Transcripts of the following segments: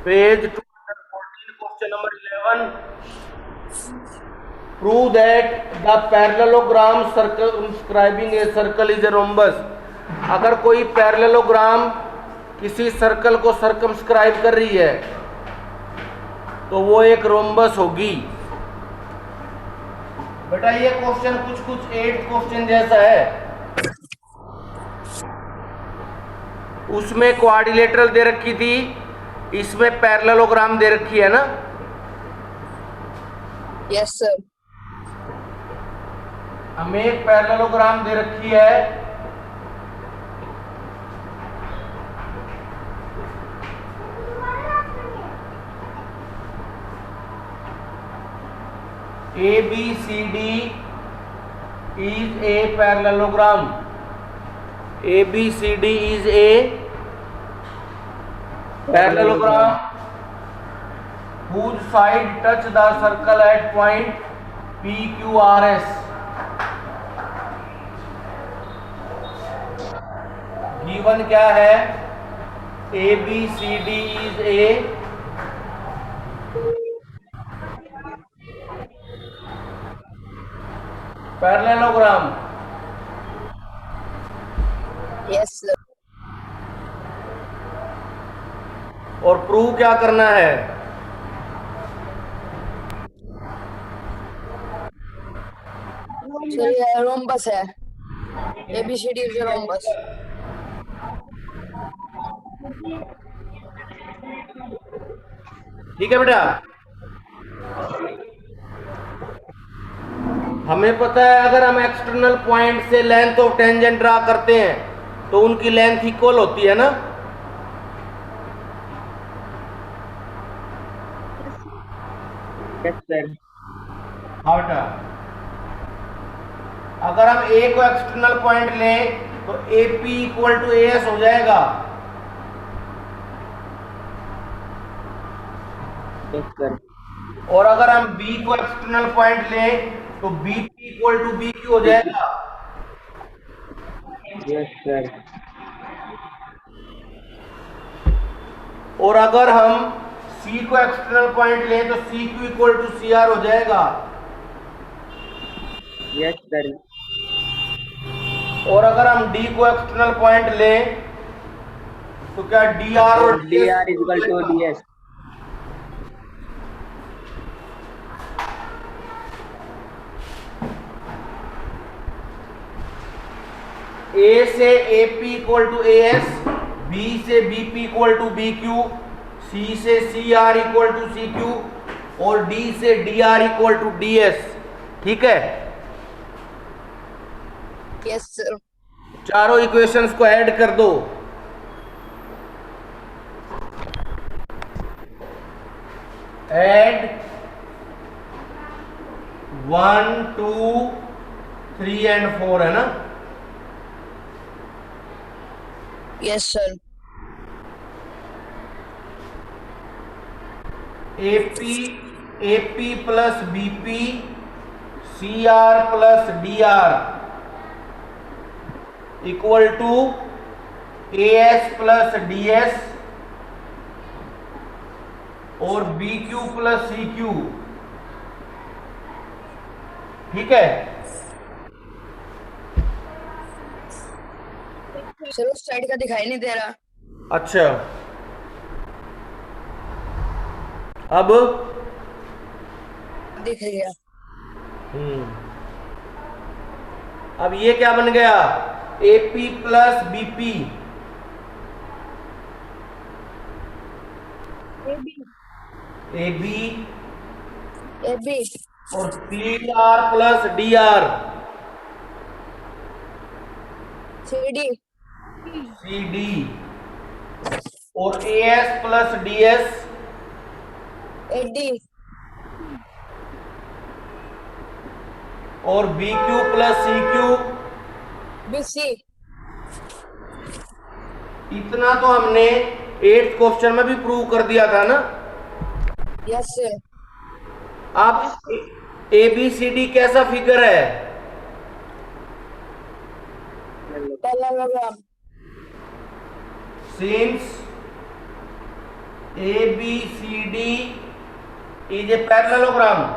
Page 214, question number 11. Prove that the parallelogram circumscribing a circle is a rhombus. अगर कोई parallelogram किसी circle को circumscribe कर रही है तो वो एक रोम्बस होगी। बेटा ये क्वेश्चन कुछ कुछ 8th क्वेश्चन जैसा है। उसमें क्वाड्रिलेटरल दे रखी थी, इसमें पैरेललोग्राम दे रखी है ना। Yes sir. हमें एक पैरेललोग्राम दे रखी है, ABCD is a parallelogram. ABCD is a parallelogram whose side touch the circle at point PQRS. Given क्या है? ABCD is a parallelogram. Yes sir. और प्रूव क्या करना है? सर ये रोम्बस है, एबीसीडी इज रोम्बस। ठीक है बेटा, हमें पता है अगर हम एक्सटर्नल पॉइंट से लेंथ ऑफ टेंजेंट ड्रा करते हैं तो उनकी लेंथ इक्वल होती है ना। Yes sir. हाँ बेटा, अगर हम ए को एक्सटर्नल पॉइंट लें तो A P equal to A S हो जाएगा। Yes sir. और अगर हम बी को एक्सटर्नल पॉइंट लें तो B P equal to B Q हो जाएगा। Yes sir. और अगर हम सी को एक्सटर्नल पॉइंट लें तो C Q equal to C R हो जाएगा। Yes sir. और अगर हम डी को एक्सटर्नल पॉइंट लें तो क्या डी आर और D R equal to D S. A से A P equal to A S, B से B P equal to B Q, C से C R equal to C Q और D से D R equal to D S. ठीक है, yes sir. चारों equations को add कर दो। ऐड 1 2 3 एंड 4 है ना। Yes sir. AP plus BP C R plus D R equal to A S plus D S और B Q plus C Q. ठीक है, सर उस साइड का दिखाई नहीं दे रहा। अच्छा अब दिख गया। अब ये क्या बन गया? AP plus BP AB AB और C R plus D R CD C D और A S plus D S AD और B Q plus C Q. BC. इतना तो हमने 8th क्वेश्चन में भी प्रूव कर दिया था ना। Yes sir. आप ए बी सी डी कैसा फिगर है? Parallelogram. since ABCD is a parallelogram.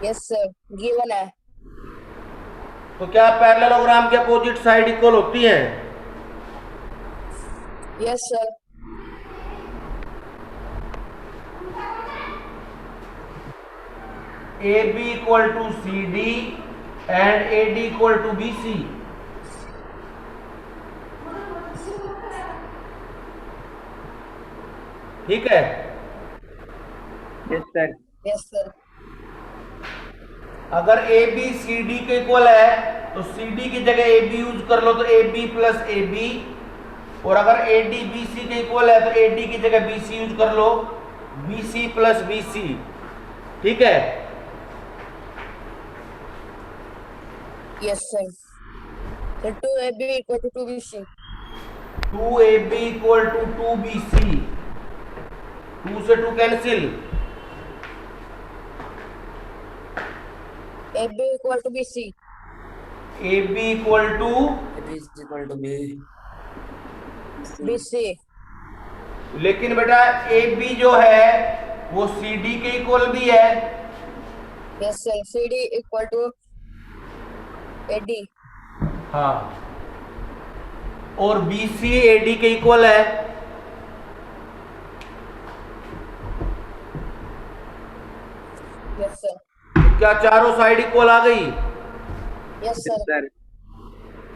Yes, sir. Given है. तो क्या पैरेललोग्राम के अपोजिट साइड इक्वल होती हैं? Yes, sir. AB equal to CD and AD equal to BC. ठीक है? Yes, sir. Yes, sir. अगर AB CD के इक्वल है तो CD की जगह AB यूज कर लो तो AB प्लस AB, और अगर AD BC के इक्वल है तो AD की जगह BC यूज कर लो, BC प्लस BC. ठीक है? Yes, sir. So 2AB equal to 2BC. 2AB equal to 2BC. 2 से 2 cancel. AB equal to BC. AB equal to AB is equal to BC. लेकिन बेटा AB जो है वो CD के इक्वल भी है. Yes, sir. CD equal to AD. हाँ, और BC AD के इक्वल है. Yes, sir. क्या चारों साइड इक्वल आ गई? Yes, Yes, sir. sir.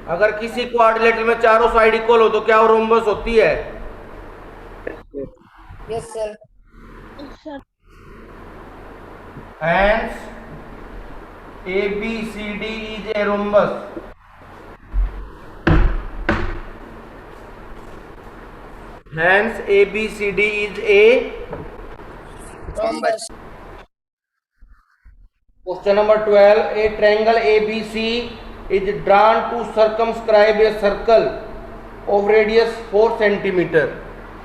अगर किसी क्वाड्रिलेटरल में चारों साइड इक्वल हो तो क्या वो रोम्बस होती है? Yes, sir. Yes, sir. Hence ABCD is a rhombus. Hence ABCD is a Rhombus. Question number 12. A triangle ABC is drawn to circumscribe a circle of radius 4 centimeter.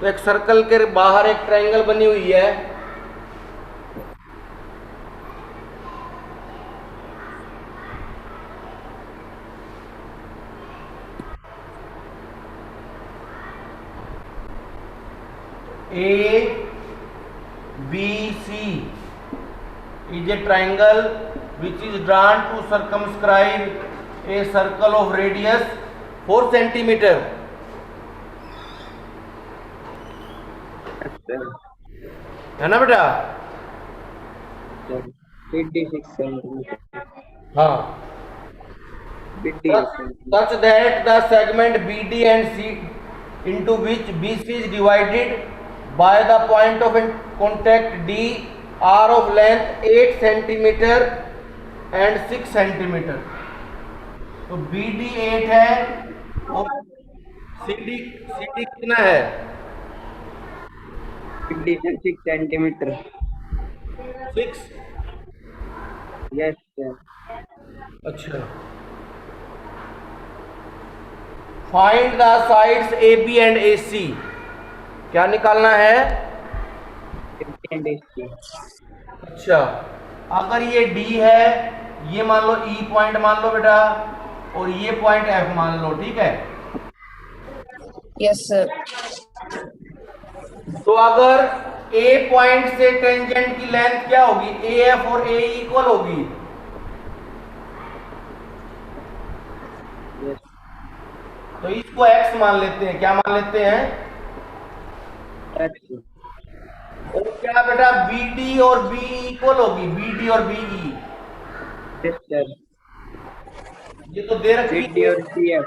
तो एक circle के बाहर एक ट्रायंगल बनी हुई है. ABC is a triangle which is drawn to circumscribe a circle of radius 4 centimeter. Yes, sir. है ना बेटा? Sir. 56 centimeter. हाँ. 56 centimeter. Such that the segment BD and C into which BC is divided by the point of contact D are of length 8 centimeter and 6 centimeter. तो BD 8 है और CD कितना है? 56 centimeter. 6. Yes, sir. अच्छा. Find the sides AB and AC. क्या निकालना है? 50 and 80. अच्छा, अगर ये D है, ये मान लो E पॉइंट मान लो बेटा, और ये पॉइंट F मान लो. ठीक है? Yes, sir. तो अगर A पॉइंट से टेंजेंट की लेंथ क्या होगी? AF और AE इक्वल होगी. Yes. तो इसको X मान लेते हैं. क्या मान लेते हैं? X. और क्या बेटा BD और BE इक्वल होगी? BD और BE. Yes, sir. ये तो दे रखी CD है. और CF.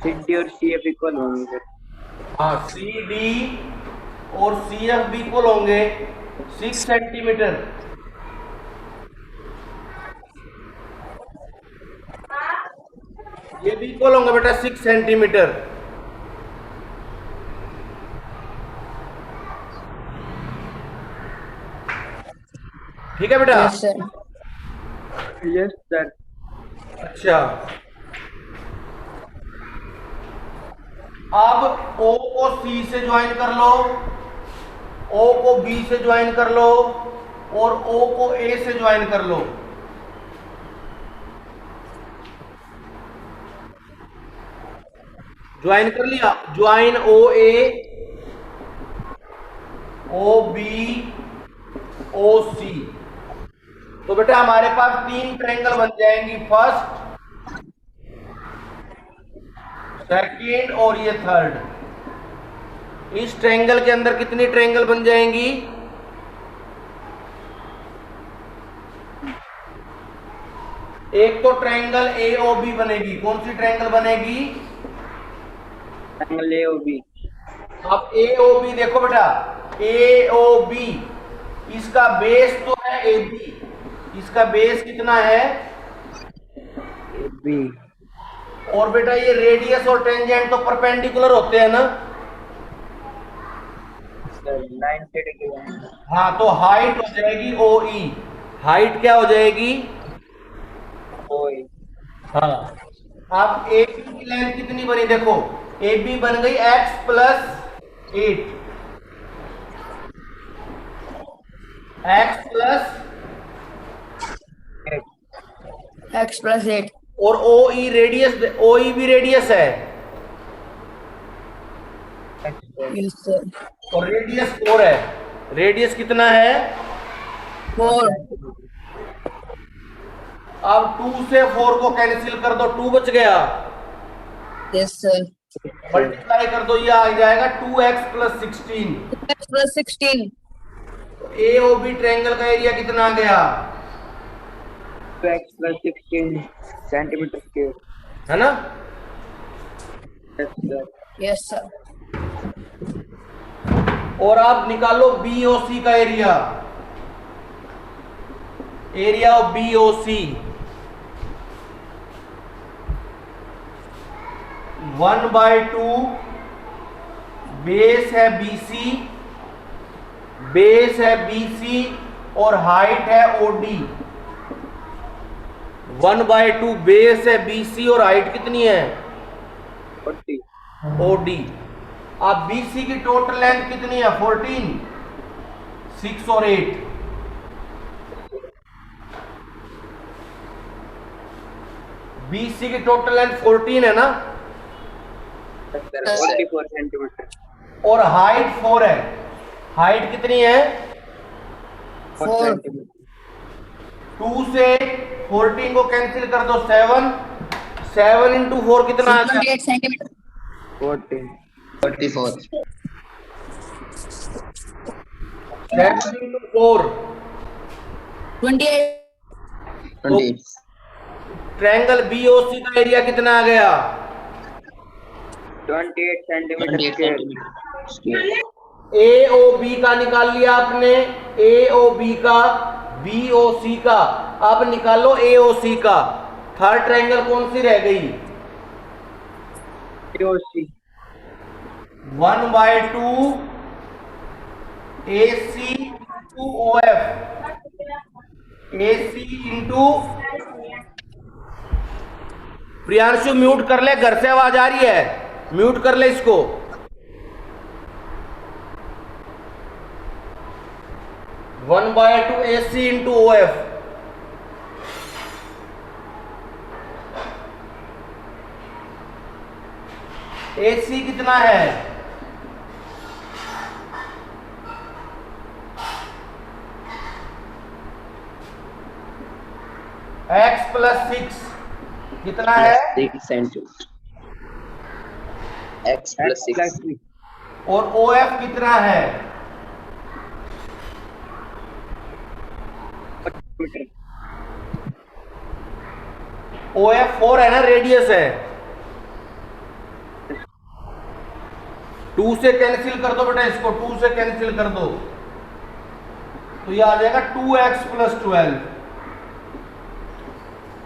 CD और CF इक्वल होंगे. हाँ, CD और CF भी इक्वल होंगे 6 सेंटीमीटर. ये भी इक्वल होंगे बेटा 6 सेंटीमीटर. ठीक है बेटा? Yes, sir. Yes, sir. अच्छा, अब O को C से ज्वाइन कर लो, O को B से ज्वाइन कर लो और O को A से ज्वाइन कर लो. ज्वाइन कर लिया, ज्वाइन ओ ए, ओ बी, ओ सी। तो बेटा हमारे पास 3 ट्रायंगल बन जाएंगी, फर्स्ट, सेकंड और ये थर्ड। इस ट्रायंगल के अंदर कितनी ट्रायंगल बन जाएंगी? एक तो ट्रायंगल ए ओ बी बनेगी। कौन सी ट्रायंगल बनेगी? Triangle A O B. अब ए ओ बी देखो बेटा, ए ओ बी, इसका बेस तो है ए बी, इसका बेस कितना है? A B. और बेटा ये रेडियस और टेंजेंट तो परपेंडिकुलर होते हैं ना? 90 डिग्री। हाँ, तो हाइट हो जाएगी ओ ई। हाइट क्या हो जाएगी? ओए। हाँ। अब ए बी की लेंथ कितनी बनी देखो, ए बी बन गई x plus 8, x plus, x+8। और ओ ई रेडियस, ओ ई भी रेडियस है, यस सर। और रेडियस 4 है। रेडियस कितना है? 4। अब 2 से 4 को कैंसिल कर दो, 2 बच गया। Yes sir. मल्टीप्लाई कर दो, ये आ जाएगा 2x प्लस 16। x+16। ए ओ बी ट्रायंगल का एरिया कितना आ गया? 2x plus 16 centimetre square. है ना? Yes sir. Yes sir. और आप निकालो बी ओ सी का area, area of B O C. 1/2 base है बी सी, बेस है बी सी और हाइट है ओ डी। 1/2 बेस है बी सी और हाइट कितनी है? 40। O D. अब बी सी की टोटल लेंथ कितनी है? 14, 6 और 8। बी सी की टोटल लेंथ 14 है ना? 44 सेंटीमीटर। और हाइट 4 है। हाइट कितनी है? 4 4। सेंटीमीटर। 2 से 14 को कैंसिल कर दो, 7। 7 इंटू 4 कितना आ गया? 28 centimetre. 14। 44 7 into 4। 28। 20 triangle B O C का एरिया कितना आ गया? 28 centimetre 28 square. Centimetre square. A O B का निकाल लिया आपने, ए ओ बी का, बी ओ सी का। अब निकालो ए ओ सी का। थर्ड ट्रायंगल कौन सी रह गई? AOC 1/2 A C into O F, A C into. Priyanshu mute कर ले, घर से आवाज आ रही है, म्यूट कर ले इसको। One by two A C into O F. A C कितना है? x प्लस 6 कितना है? 6 सेंटीमीटर। x प्लस 6 और ओ एफ कितना है? ओ एफ 4 है ना, रेडियस है। 2 से कैंसिल कर दो बेटा इसको, 2 से कैंसिल कर दो तो ये आ जाएगा 2x plus 12।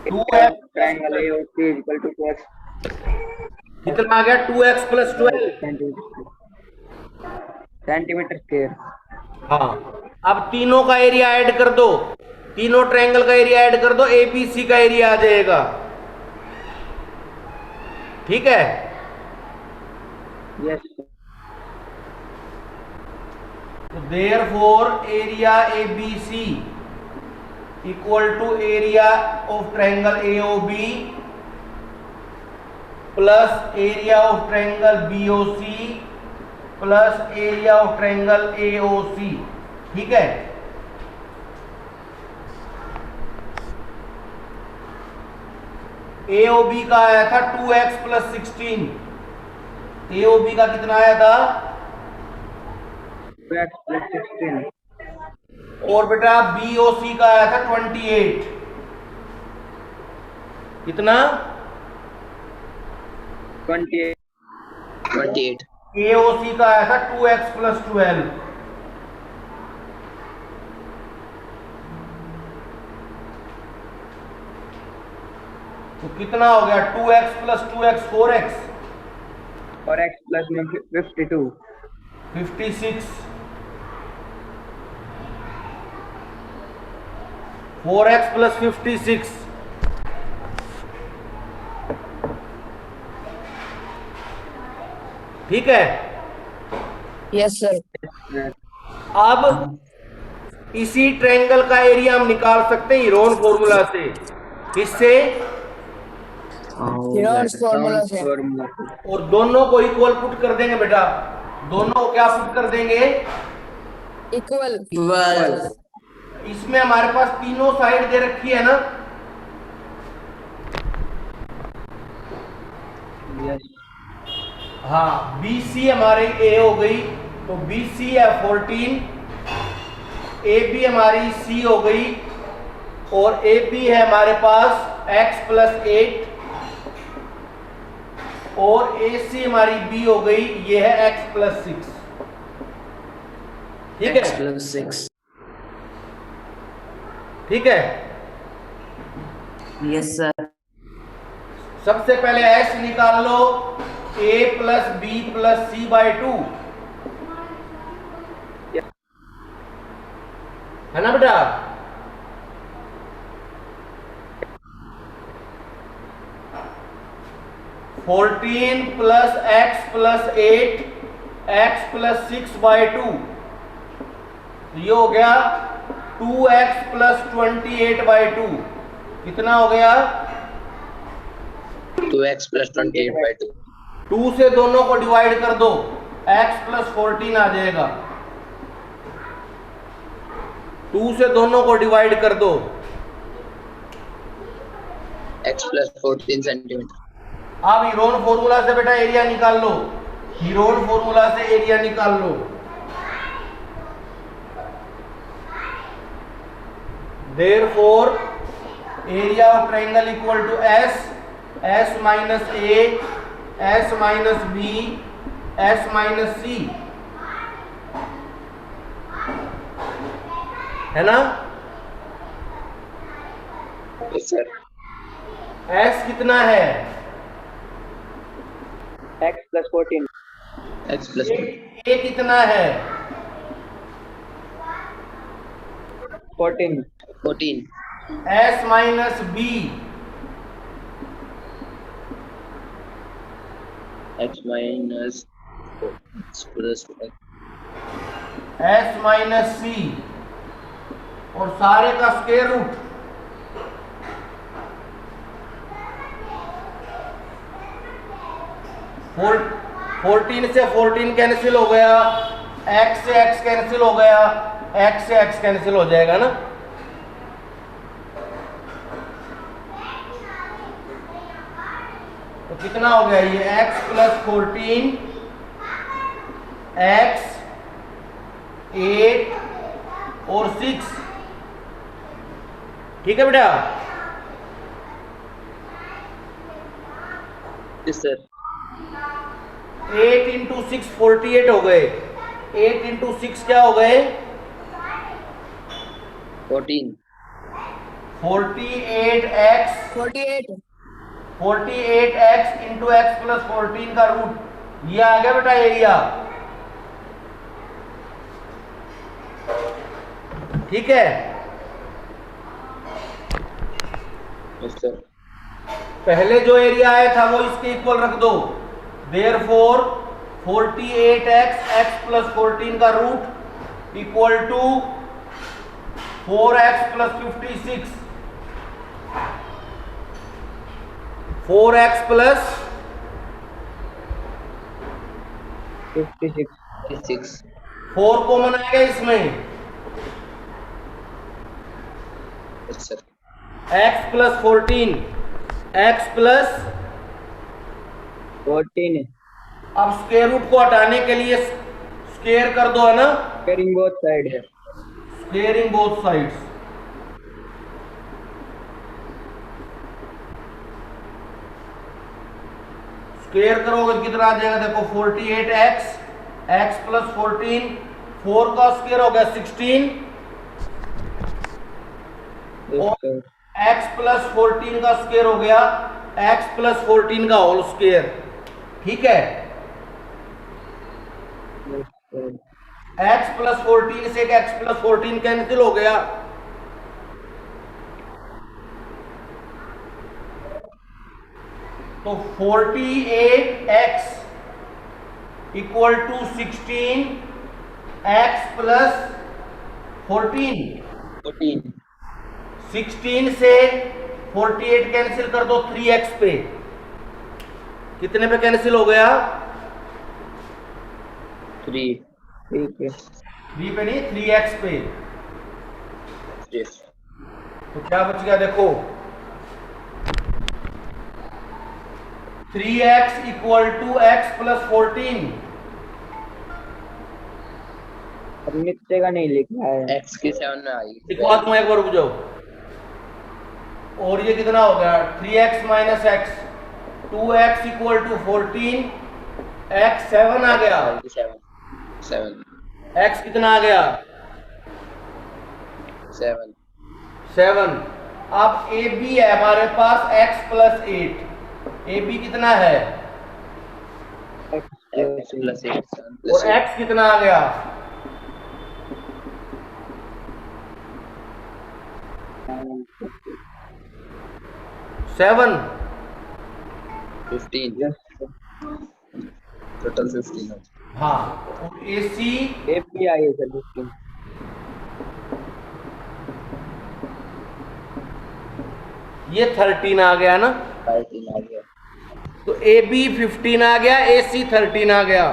2x triangle AOC equal two plus कितना आ गया? 2x plus 12 centimetre square. हाँ। अब तीनों का एरिया ऐड कर दो, तीनों ट्रायंगल का एरिया ऐड कर दो, एबीसी का एरिया आ जाएगा। ठीक है? यस। तो therefore area ABC equal to area of triangle AOB plus area of triangle BOC plus area of triangle AOC। ठीक है, AOB का आया था 2x प्लस 16। AOB का कितना आया था? 2x plus 16 और बेटा BOC का आया था 28। कितना? 28 28. AOC का आया था 2x प्लस 12। तो कितना हो गया? 2x प्लस 2x 4x और x plus में 52 56। 4x plus 56। ठीक है, यस सर। अब इसी ट्रायंगल का एरिया हम निकाल सकते हैं हीरोन फॉर्मूला से। किससे? Heron's formula से। फॉर्मूला और दोनों को इक्वल पुट कर देंगे बेटा। दोनों को क्या पुट कर देंगे? इक्वल। इसमें हमारे पास तीनों साइड दे रखी है ना। यस हाँ, BC हमारी A हो गई, तो BC है 14, AB हमारी C हो गई, और AB है हमारे पास x प्लस 8, और AC हमारी B हो गई, ये है x प्लस 6। ठीक X है, plus 6. ठीक है। Yes sir. सबसे पहले S निकाल लो, A plus B plus C by 2, है ना बेटा? Fourteen plus x plus 8 x plus 6 by 2, ये हो गया 2x प्लस 28 बाई 2। कितना हो गया? 2x plus 28 by 2. 2 से दोनों को डिवाइड कर दो, x प्लस 14 आ जाएगा। 2 से दोनों को डिवाइड कर दो। X plus 14 centimeter. अब हीरोन फॉर्मूला से बेटा एरिया निकाल लो। हीरोन फॉर्मूला से एरिया निकाल लो। Therefore, area of triangle equal to S minus A, S minus B, S minus C, है ना? Yes sir. S कितना है? x plus 14 X plus A कितना है? 14 14. S minus B, X minus X plus S minus C, और सारे का square root. Four 14 से 14 कैंसिल हो गया, x से x कैंसिल हो गया, x से x कैंसिल हो जाएगा ना। तो कितना हो गया ये? x प्लस 14, x 8 और 6। ठीक है बेटा? Yes sir. 8 इंटू 6 48 हो गए। 8 इंटू 6 क्या हो गए? 14. 48x 48। 48x into x plus 14 का रूट, ये आ गया बेटा एरिया। ठीक है? Yes sir. पहले जो एरिया आया था वो इसके इक्वल रख दो। देयरफॉर 48x x प्लस 14 का root equal to 4x plus 56। 4x plus 56. 56. 4 common आएगा इसमें, Yes, sir. x plus 14, x plus, 14. अब स्क्वायर रूट को हटाने के लिए स्क्वायर कर दो, है ना, Carrying both sides. Squaring both sides. Square करोगे तो कितना आ जाएगा, देखो 48x, x प्लस 14, 4 का स्क्वायर हो गया 16, Yes, और sir. x प्लस 14 का स्क्वायर हो गया x प्लस 14 का होल स्क्वायर। ठीक है, Yes, sir. x प्लस 14 से x प्लस 14 कैंसिल हो गया, तो 48x equal to 16x plus 14। 14. 16 से 48 कैंसिल कर दो 3x पे, कितने पे कैंसिल हो गया, 3. ठीक है. 3 पे नहीं 3x पे। Yes. तो क्या बच गया देखो, 3x equal to x plus 14। अब नीचे का नहीं लिखना है. X की 7 में आई. दिखवा दूं, एक बार रुक जाओ, और ये कितना हो गया 3x minus x, 2x equal to 14, x 7 आ गया, 7. 7. x कितना आ गया 7. 7। अब ए बी है हमारे पास x प्लस 8, ए बी कितना है, X X plus 8. और x कितना आ गया, सेवन। 15. Yes, sir. Total 15. हाँ, और ए सी API है सर 15. ये 13 आ गया ना, 13 आ गया. तो ए बी 15 आ गया, ए सी 13 आ गया।